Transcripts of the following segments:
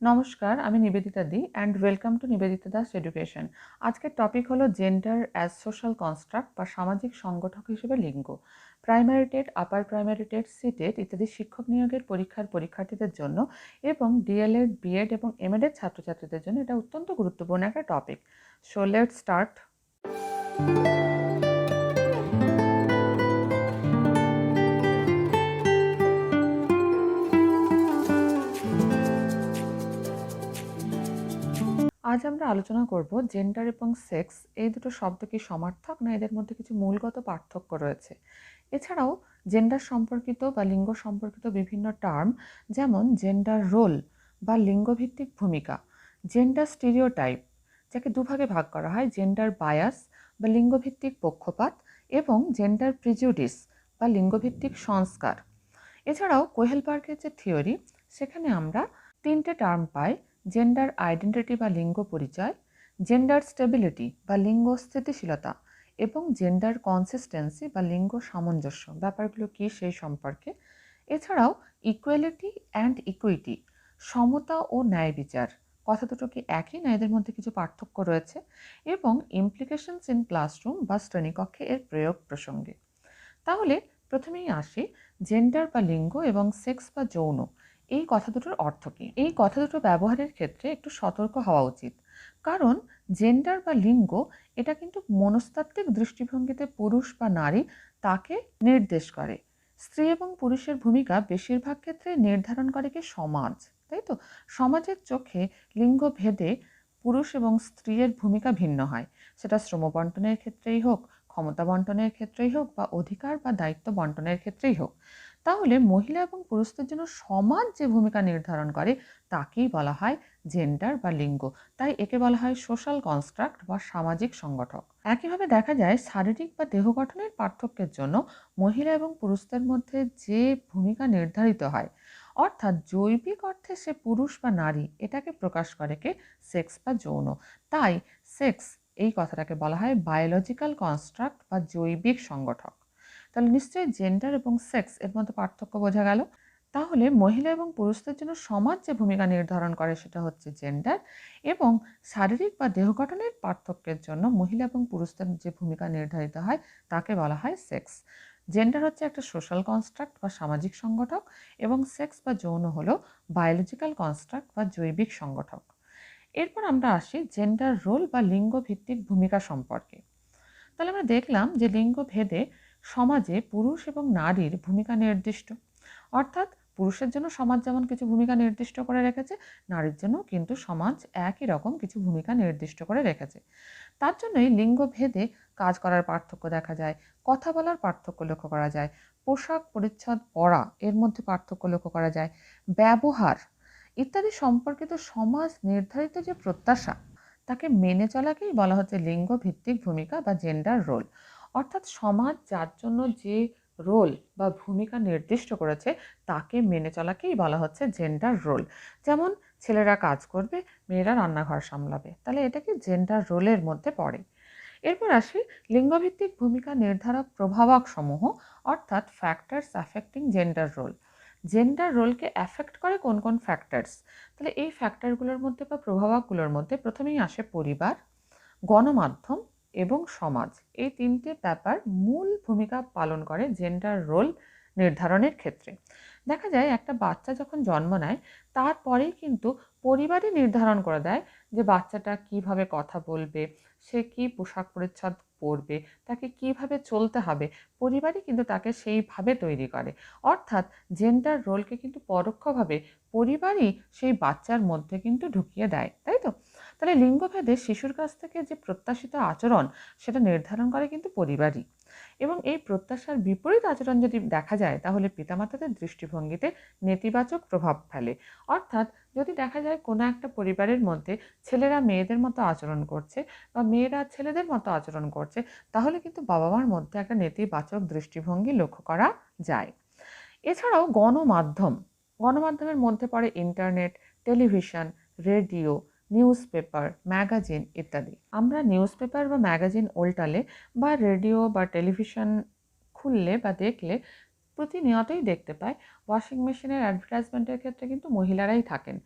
নমস্কার, আমি Nivedita di and welcome to Nivedita Das education. আজকের টপিক হলো জেন্ডার অ্যাজ সোশ্যাল কনস্ট্রাক্ট বা সামাজিক সংগঠক হিসেবে লিঙ্গ। Primary TET, upper primary TET, CTET ইত্যাদি শিক্ষক নিয়োগের পরীক্ষার পরীক্ষার্থীদের জন্য এবং ডিএলএড, বিএড এবং এমএড এর ছাত্রছাত্রীদের জন্য এটা অত্যন্ত গুরুত্বপূর্ণ একটা টপিক। So let's start. আজ আমরা আলোচনা করব জেন্ডার এবং সেক্স এই দুটো শব্দ কি সমার্থক, না এদের মধ্যে কিছু মূলগত পার্থক্য রয়েছে। এছাড়াও জেন্ডার সম্পর্কিত বা লিঙ্গ সম্পর্কিত বিভিন্ন টার্ম, যেমন জেন্ডার রোল বা লিঙ্গভিত্তিক ভূমিকা, জেন্ডার স্টিরিওটাইপ যাকে দুভাগে ভাগ করা হয়, জেন্ডার বায়াস বা লিঙ্গভিত্তিক পক্ষপাত এবং জেন্ডার প্রিজুডিস বা লিঙ্গভিত্তিক সংস্কার। এছাড়াও কোহেলবার্গের যে থিওরি, সেখানে আমরা তিনটে টার্ম পাই: জেন্ডার আইডেন্টিটি বা লিঙ্গ পরিচয়, জেন্ডার স্টেবিলিটি বা লিঙ্গ স্থিতিশীলতা এবং জেন্ডার কনসিস্টেন্সি বা লিঙ্গ সামঞ্জস্য। ব্যাপারগুলো কি সেই সম্পর্কে। এছাড়াও ইকুয়ালিটি অ্যান্ড ইকুইটি, সমতা ও ন্যায় বিচার, কথা দুটো কি একই, না এদের মধ্যে কিছু পার্থক্য রয়েছে, এবং ইমপ্লিকেশনস ইন ক্লাসরুম বা শ্রেণীকক্ষে এর প্রয়োগ প্রসঙ্গে। তাহলে প্রথমেই আসি জেন্ডার বা লিঙ্গ এবং সেক্স বা যৌন, এই কথা দুটোর অর্থ কী। এই কথা দুটো ব্যবহারের ক্ষেত্রে একটু সতর্ক হওয়া উচিত, কারণ জেন্ডার বা লিঙ্গ এটা কিন্তু মনস্তাত্ত্বিক দৃষ্টিভঙ্গিতে পুরুষ বা নারী তাকে নির্দেশ করে। স্ত্রী এবং পুরুষের ভূমিকা বেশিরভাগ ক্ষেত্রে নির্ধারণ করে কি সমাজ, তাই তো? সমাজের চোখে লিঙ্গ ভেদে পুরুষ এবং স্ত্রীর ভূমিকা ভিন্ন হয়, সেটা শ্রম বন্টনের ক্ষেত্রেই হোক, ক্ষমতা বন্টনের ক্ষেত্রেই হোক, বা অধিকার বা দায়িত্ব বন্টনের ক্ষেত্রেই হোক। তাহলে মহিলা এবং পুরুষদের জন্য সমাজ যে ভূমিকা নির্ধারণ করে তাকেই বলা হয় জেন্ডার বা লিঙ্গ। তাই একে বলা হয় সোশ্যাল কনস্ট্রাক্ট বা সামাজিক সংগঠক। একইভাবে দেখা যায় শারীরিক বা দেহ গঠনের পার্থক্যের জন্য মহিলা এবং পুরুষদের মধ্যে যে ভূমিকা নির্ধারিত হয়, অর্থাৎ জৈবিক অর্থে সে পুরুষ বা নারী, এটাকে প্রকাশ করে কে সেক্স বা যৌন। তাই সেক্স এই কথাটাকে বলা হয় বায়োলজিক্যাল কনস্ট্রাক্ট বা জৈবিক সংগঠক। তাহলে নিশ্চয়ই জেন্ডার এবং সেক্স এর মধ্যে পার্থক্য বোঝা গেল। তাহলে মহিলা এবং পুরুষদের জন্য সমাজ যে ভূমিকা নির্ধারণ করে সেটা হচ্ছে জেন্ডার, এবং শারীরিক বা দেহ গঠনের পার্থক্যের জন্য মহিলা এবং পুরুষদের যে ভূমিকা নির্ধারিত হয় তাকে বলা হয় সেক্স। জেন্ডার হচ্ছে একটা সোশ্যাল কনস্ট্রাক্ট বা সামাজিক সংগঠক, এবং সেক্স বা যৌন হলো বায়োলজিক্যাল কনস্ট্রাক্ট বা জৈবিক সংগঠক। এরপর আমরা আসি জেন্ডার রোল বা লিঙ্গ ভিত্তিক ভূমিকা সম্পর্কে। তাহলে আমরা দেখলাম যে লিঙ্গ ভেদে সমাজে পুরুষ এবং নারীর ভূমিকা নির্দিষ্ট, অর্থাৎ পুরুষের জন্য সমাজ যেমন কিছু ভূমিকা নির্দিষ্ট করে রেখেছে, নারীর জন্য কিন্তু সমাজ একই রকম কিছু ভূমিকা নির্দিষ্ট করে রেখেছে। তার জন্যই লিঙ্গ ভেদে কাজ করার পার্থক্য দেখা যায়, কথা বলার পার্থক্য লক্ষ্য করা যায়, পোশাক পরিচ্ছদ পরা এর মধ্যে পার্থক্য লক্ষ্য করা যায়, ব্যবহার ইত্যাদি সম্পর্কিত সমাজ নির্ধারিত যে প্রত্যাশা তাকে মেনে চলাকেই বলা হচ্ছে লিঙ্গ ভিত্তিক ভূমিকা বা জেন্ডার রোল। অর্থাৎ সমাজ যার জন্য যে রোল বা ভূমিকা নির্দিষ্ট করেছে তাকে মেনে চলাকেই বলা হচ্ছে জেন্ডার রোল। যেমন ছেলেরা কাজ করবে, মেয়েরা রান্নাঘর সামলাবে, তাহলে এটা কি জেন্ডার রোলের মধ্যে পড়ে। এরপর আসি লিঙ্গভিত্তিক ভূমিকা নির্ধারক প্রভাবক সমূহ, অর্থাৎ factors affecting gender role. Gender রোলকে অ্যাফেক্ট করে কোন কোন ফ্যাক্টরস? তাহলে এই ফ্যাক্টরগুলোর মধ্যে বা প্রভাবকগুলোর মধ্যে প্রথমেই আসে পরিবার, গণমাধ্যম এবং সমাজ। এই তিনটে ব্যাপার মূল ভূমিকা পালন করে জেন্ডার রোল নির্ধারণের ক্ষেত্রে। দেখা যায় একটা বাচ্চা যখন জন্ম নেয় তারপরেই কিন্তু পরিবারই নির্ধারণ করে দেয় যে বাচ্চাটা কিভাবে কথা বলবে, সে কি পোশাক পরিচ্ছদ পরবে, তাকে কিভাবে চলতে হবে, পরিবারই কিন্তু তাকে সেইভাবে তৈরি করে। অর্থাৎ জেন্ডার রোলকে কিন্তু পরোক্ষভাবে পরিবারই সেই বাচ্চার মধ্যে কিন্তু ঢুকিয়ে দেয়, তাই তো? তাহলে লিঙ্গভেদে শিশুর কাছ থেকে যে প্রত্যাশিত আচরণ সেটা নির্ধারণ করে কিন্তু পরিবারই, এবং এই প্রত্যাশার বিপরীত আচরণ যদি দেখা যায় তাহলে পিতামাতাদের দৃষ্টিভঙ্গিতে নেতিবাচক প্রভাব ফেলে। অর্থাৎ যদি দেখা যায় কোনো একটা পরিবারের মধ্যে ছেলেরা মেয়েদের মতো আচরণ করছে বা মেয়েরা ছেলেদের মতো আচরণ করছে, তাহলে কিন্তু বাবা মার মধ্যে একটা নেতিবাচক দৃষ্টিভঙ্গি লক্ষ্য করা যায়। এছাড়াও গণমাধ্যমের মধ্যে পড়ে internet, television, radio, news paper, magazine ইত্যাদি। আমরা নিউজ পেপার বা ম্যাগাজিন ওল্টালে বা রেডিও বা টেলিভিশন খুললে বা দেখলে প্রতিনিয়তই দেখতে পাই ওয়াশিং মেশিনের অ্যাডভার্টাইজমেন্টের ক্ষেত্রে কিন্তু মহিলারাই থাকেন।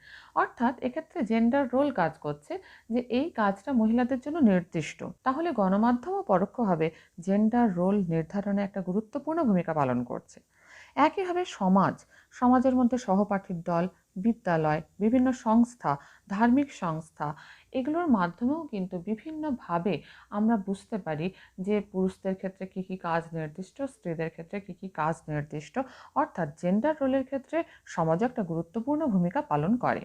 অর্থাৎ এক্ষেত্রে জেন্ডার রোল কাজ করছে যে এই কাজটা মহিলাদের জন্য নির্দিষ্ট। তাহলে গণমাধ্যমও পরোক্ষভাবে জেন্ডার রোল নির্ধারণে একটা গুরুত্বপূর্ণ ভূমিকা পালন করছে। একইভাবে সমাজের মধ্যে সহপাঠীর দল, বিদ্যালয়, বিভিন্ন সংস্থা, ধার্মিক সংস্থা এগুলোর মাধ্যমেও কিন্তু বিভিন্নভাবে আমরা বুঝতে পারি যে পুরুষদের ক্ষেত্রে কী কী কাজ নির্দিষ্ট, স্ত্রীদের ক্ষেত্রে কী কী কাজ নির্দিষ্ট। অর্থাৎ জেন্ডার রোলের ক্ষেত্রে সমাজ একটা গুরুত্বপূর্ণ ভূমিকা পালন করে।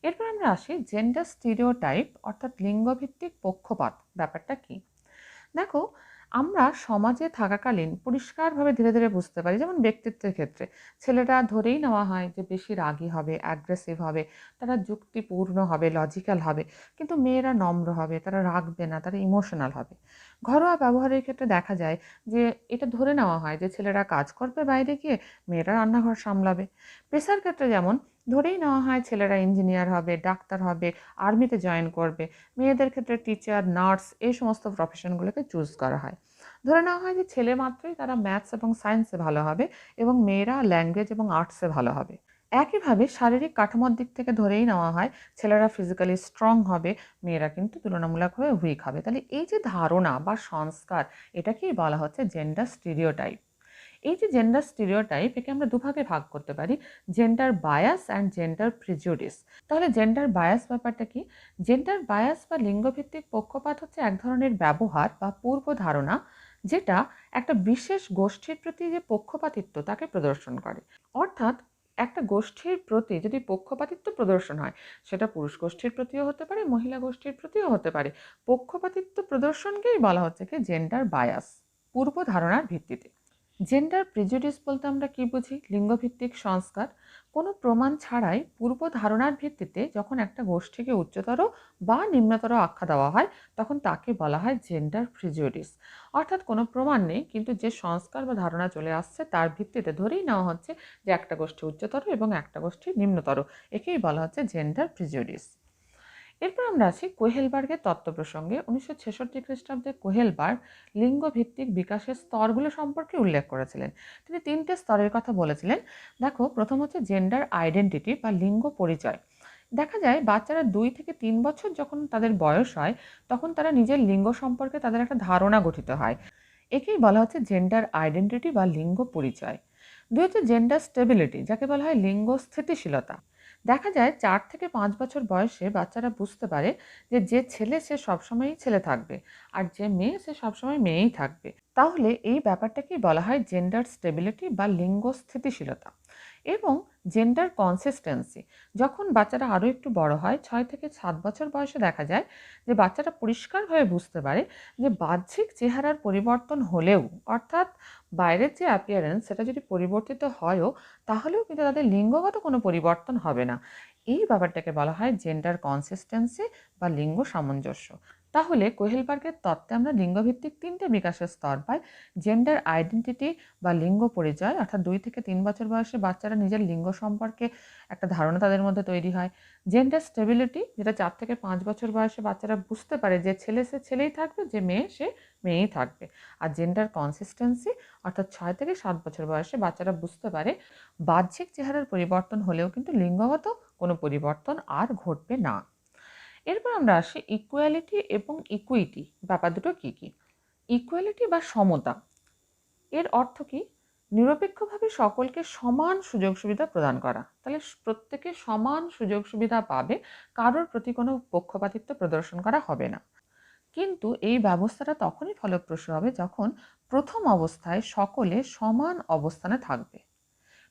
এরপর আমরা আসি জেন্ডার স্টিরিওটাইপ অর্থাৎ লিঙ্গভিত্তিক পক্ষপাত ব্যাপারটা কী? দেখো, আমরা সমাজে থাকাকালীন পরিষ্কারভাবে ধীরে ধীরে বুঝতে পারি, যেমন ব্যক্তিত্বের ক্ষেত্রে ছেলেরা ধরেই নেওয়া হয় যে বেশি রাগী হবে, অ্যাগ্রেসিভ হবে, তারা যুক্তিপূর্ণ হবে, লজিক্যাল হবে। কিন্তু মেয়েরা নম্র হবে, তারা রাগবে না, তারা ইমোশনাল হবে। ঘরোয়া ব্যবহারের ক্ষেত্রে দেখা যায় যে এটা ধরে নেওয়া হয় যে ছেলেরা কাজ করবে বাইরে গিয়ে, মেয়েরা রান্নাঘর সামলাবে। পেশার ক্ষেত্রে যেমন ধরেই নেওয়া হয় ছেলেরা ইঞ্জিনিয়ার হবে, ডাক্তার হবে, আর্মিতে জয়েন করবে। মেয়েদের ক্ষেত্রে টিচার, নার্স এই সমস্ত প্রফেশনগুলোকে চুজ করা হয়। ধরে নেওয়া হয় যে ছেলে মাত্রই তারা ম্যাথস এবং সায়েন্সে ভালো হবে এবং মেয়েরা ল্যাঙ্গুয়েজ এবং আর্টসে ভালো হবে। একইভাবে শারীরিক কাঠামোর দিক থেকে ধরেই নেওয়া হয় ছেলেরা ফিজিক্যালি স্ট্রং হবে, মেয়েরা কিন্তু তুলনামূলকভাবে উইক হবে। তাহলে এই যে ধারণা বা সংস্কার, এটাকেই বলা হচ্ছে জেন্ডার স্টিরিওটাইপ। এই যে জেন্ডার স্টিরিওটাইপ, একে আমরা দুভাগে ভাগ করতে পারি, gender bias and gender prejudice. তাহলে জেন্ডার বায়াস ব্যাপারটা কি? জেন্ডার বায়াস বা লিঙ্গভিত্তিক পক্ষপাত হচ্ছে এক ধরনের ব্যবহার বা পূর্ব ধারণা যেটা একটা বিশেষ গোষ্ঠীর প্রতি যে পক্ষপাতিত্ব তাকে প্রদর্শন করে। অর্থাৎ একটা গোষ্ঠীর প্রতি যদি পক্ষপাতিত্ব প্রদর্শন হয়, সেটা পুরুষ গোষ্ঠীর প্রতিও হতে পারে, মহিলা গোষ্ঠীর প্রতিও হতে পারে। পক্ষপাতিত্ব প্রদর্শনকেই বলা হচ্ছে কি জেন্ডার বায়াস, পূর্ব ধারণার ভিত্তিতে। জেন্ডার প্রেজুডিস বলতে আমরা কি বুঝি? লিঙ্গভিত্তিক সংস্কার। কোনো প্রমাণ ছাড়াই পূর্ব ধারণার ভিত্তিতে যখন একটা গোষ্ঠীকে উচ্চতর বা নিম্নতর আখ্যা দেওয়া হয়, তখন তাকে বলা হয় জেন্ডার প্রেজুডিস। অর্থাৎ কোনো প্রমাণ নেই, কিন্তু যে সংস্কার বা ধারণা চলে আসছে তার ভিত্তিতে ধরেই নেওয়া হচ্ছে যে একটা গোষ্ঠী উচ্চতর এবং একটা গোষ্ঠী নিম্নতর। একেই বলা হচ্ছে জেন্ডার প্রেজুডিস। এরপর আমরা আসি কোহেলবার্গের তত্ত্ব প্রসঙ্গে। 1966 খ্রিস্টাব্দে কোহেলবার্গ লিঙ্গভিত্তিক বিকাশের স্তরগুলো সম্পর্কে উল্লেখ করেছিলেন। তিনি 3টে স্তরের কথা বলেছিলেন। দেখো, প্রথম হচ্ছে জেন্ডার আইডেন্টিটি বা লিঙ্গ পরিচয়। দেখা যায় বাচ্চারা 2 থেকে 3 বছর যখন তাদের বয়স হয়, তখন তারা নিজের লিঙ্গ সম্পর্কে তাদের একটা ধারণা গঠিত হয়। একেই বলা হচ্ছে জেন্ডার আইডেন্টিটি বা লিঙ্গ পরিচয়। 2 হচ্ছে জেন্ডার স্টেবিলিটি, যাকে বলা হয় লিঙ্গ স্থিতিশীলতা। দেখা যায় 4 থেকে 5 বছর বয়সে বাচ্চারা বুঝতে পারে যে যে ছেলে সে সবসময়ই ছেলে থাকবে, আর যে মেয়ে সে সবসময় মেয়েই থাকবে। তাহলে এই ব্যাপারটাকেই বলা হয় জেন্ডার স্টেবিলিটি বা লিঙ্গ স্থিতিশীলতা। এবং জেন্ডার কনসিস্টেন্সি, যখন বাচ্চারা আরও একটু বড় হয়, 6 থেকে 7 বছর বয়সে দেখা যায় যে বাচ্চারা পরিষ্কারভাবে বুঝতে পারে যে বাহ্যিক চেহারার পরিবর্তন হলেও, অর্থাৎ বাইরের যে অ্যাপিয়ারেন্স সেটা যদি পরিবর্তিত হয়ও, তাহলেও কিন্তু তাদের লিঙ্গগত কোনো পরিবর্তন হবে না। এই ব্যাপারটাকে বলা হয় জেন্ডার কনসিস্টেন্সি বা লিঙ্গ সামঞ্জস্য। তাহলে কোহেলবার্গের তত্ত্বে আমরা লিঙ্গভিত্তিক 3টে বিকাশের স্তর পাই। জেন্ডার আইডেন্টিটি বা লিঙ্গ পরিচয়, অর্থাৎ 2 থেকে 3 বছর বয়সে বাচ্চারা নিজের লিঙ্গ সম্পর্কে একটা ধারণা তাদের মধ্যে তৈরি হয়। জেন্ডার স্টেবিলিটি, যেটা 4 থেকে 5 বছর বয়সে বাচ্চারা বুঝতে পারে যে ছেলে সে ছেলেই থাকবে, যে মেয়ে সে মেয়েই থাকবে। আর জেন্ডার কনসিস্টেন্সি, অর্থাৎ 6 থেকে 7 বছর বয়সে বাচ্চারা বুঝতে পারে বাহ্যিক চেহারার পরিবর্তন হলেও কিন্তু লিঙ্গগত কোনো পরিবর্তন আর ঘটবে না। এরপর আমরা আসি ইকুয়ালিটি এবং ইকুইটি, ব্যাপার দুটো কী কী? ইকুয়ালিটি বা সমতা, এর অর্থ কি? নিরপেক্ষভাবে সকলকে সমান সুযোগ সুবিধা প্রদান করা। তাহলে প্রত্যেকে সমান সুযোগ সুবিধা পাবে, কারোর প্রতি কোনো পক্ষপাতিত্ব প্রদর্শন করা হবে না। কিন্তু এই ব্যবস্থাটা তখনই ফলপ্রসূ হবে যখন প্রথম অবস্থায় সকলে সমান অবস্থানে থাকবে,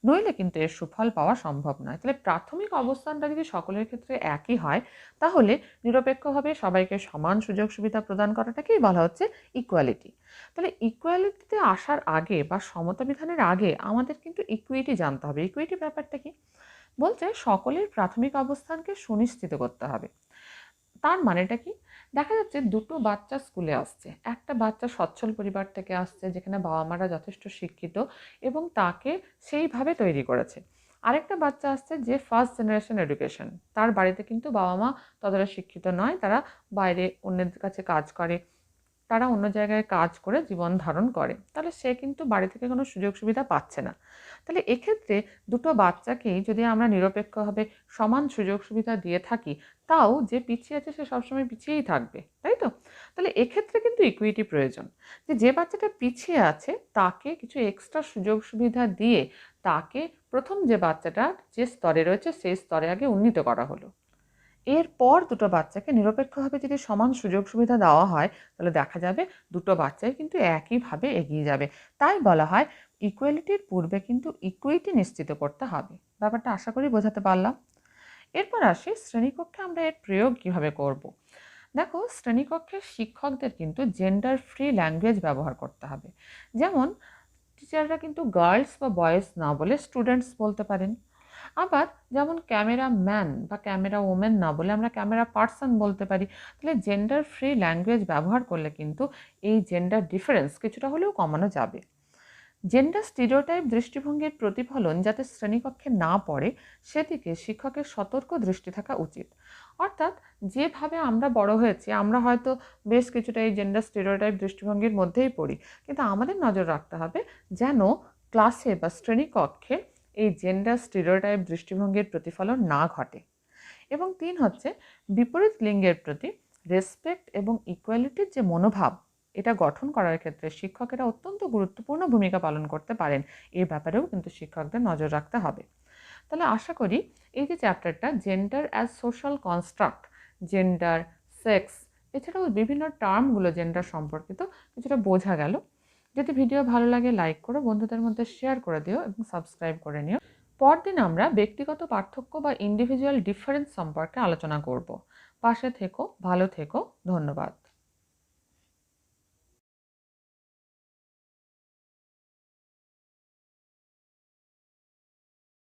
নইলে কিন্তু এর সুফল পাওয়া সম্ভব নয়। তাহলে প্রাথমিক অবস্থানটা যদি সকলের ক্ষেত্রে একই হয়, তাহলে নিরপেক্ষভাবে সবাইকে সমান সুযোগ সুবিধা প্রদান করাটাকেই বলা হচ্ছে ইকুয়ালিটি। তাহলে ইকুয়ালিটিতে আসার আগে বা সমতা বিধানের আগে আমাদের কিন্তু ইকুইটি জানতে হবে। ইকুইটি ব্যাপারটা কি? বলছে সকলের প্রাথমিক অবস্থানকে সুনিশ্চিত করতে হবে। তার মানেটা কি? দেখা যাচ্ছে দুটো বাচ্চা স্কুলে আসছে। একটা বাচ্চা সচ্ছল পরিবার থেকে আসছে, যেখানে বাবা মারা যথেষ্ট শিক্ষিত এবং তাকে সেইভাবে তৈরি করেছে। আরেকটা বাচ্চা আসছে যে ফার্স্ট জেনারেশন এডুকেশন, তার বাড়িতে কিন্তু বাবা মা ততটা শিক্ষিত নয়, তারা বাইরে অন্যের কাছে কাজ করে। তারা অন্য জায়গায় কাজ করে জীবন ধারণ করে, তাহলে সে কিন্তু বাড়ি থেকে কোনো সুযোগ সুবিধা পাচ্ছে না। তাহলে এক্ষেত্রে দুটো বাচ্চাকেই যদি আমরা নিরপেক্ষভাবে সমান সুযোগ সুবিধা দিয়ে থাকি, তাও যে পিছিয়ে আছে সে সবসময় পিছিয়েই থাকবে, তাই তো? তাহলে এক্ষেত্রে কিন্তু ইকুইটি প্রয়োজন, যে বাচ্চাটা পিছিয়ে আছে তাকে কিছু এক্সট্রা সুযোগ সুবিধা দিয়ে তাকে প্রথম যে বাচ্চাটা যে স্তরে রয়েছে সেই স্তরে আগে উন্নীত করা হলো। এরপর দুটো বাচ্চাকে নিরপেক্ষভাবে যদি সমান সুযোগ সুবিধা দেওয়া হয়, তাহলে দেখা যাবে দুটো বাচ্চাই কিন্তু একইভাবে এগিয়ে যাবে। তাই বলা হয় ইকুয়ালিটির পূর্বে কিন্তু ইকুইটি নিশ্চিত করতে হবে। ব্যাপারটা আশা করি বোঝাতে পারলাম। এরপর আসি শ্রেণীকক্ষে আমরা এর প্রয়োগ কিভাবে করব। দেখো, শ্রেণীকক্ষে শিক্ষকদের কিন্তু জেন্ডার ফ্রি ল্যাঙ্গুয়েজ ব্যবহার করতে হবে। যেমন টিচাররা কিন্তু গার্লস বা বয়েজ না বলে স্টুডেন্টস বলতে পারেন। আবার যেমন ক্যামেরা ম্যান বা ক্যামেরা ওমেন না বলে আমরা ক্যামেরা পার্সন বলতে পারি। তাহলে জেন্ডার ফ্রি ল্যাঙ্গুয়েজ ব্যবহার করলে কিন্তু এই জেন্ডার ডিফারেন্স কিছুটা হলেও কমানো যাবে। জেন্ডার স্টিরিওটাইপ দৃষ্টিভঙ্গির প্রতিফলন যাতে শ্রেণীকক্ষে না পড়ে, সেদিকে শিক্ষকের সতর্ক দৃষ্টি থাকা উচিত। অর্থাৎ যেভাবে আমরা বড় হয়েছি, আমরা হয়তো বেশ কিছুটা এই জেন্ডার স্টিরিওটাইপ দৃষ্টিভঙ্গির মধ্যেই পড়ি, কিন্তু আমাদের নজর রাখতে হবে যেন ক্লাসে বা শ্রেণীকক্ষে এই জেন্ডার স্টিরিওটাইপ দৃষ্টিভঙ্গির প্রতিফলন না ঘটে। এবং ৩ হচ্ছে বিপরীত লিঙ্গের প্রতি রেসপেক্ট এবং ইকুয়ালিটির যে মনোভাব, এটা গঠন করার ক্ষেত্রে শিক্ষকেরা অত্যন্ত গুরুত্বপূর্ণ ভূমিকা পালন করতে পারেন। এই ব্যাপারেও কিন্তু শিক্ষকদের নজর রাখতে হবে। তাহলে আশা করি এই যে চ্যাপ্টারটা gender as social construct, gender, sex, এছাড়াও বিভিন্ন টার্মগুলো জেন্ডার সম্পর্কিত কিছুটা বোঝা গেল। যদি ভিডিও ভালো লাগে লাইক করো, বন্ধুদের মধ্যে শেয়ার করে দিও এবং সাবস্ক্রাইব করে নিও। পরদিন আমরা ব্যক্তিগত পার্থক্য বা ইন্ডিভিজুয়াল ডিফারেন্স সম্পর্কে আলোচনা করব। পাশে থেকো, ভালো থেকো, ধন্যবাদ।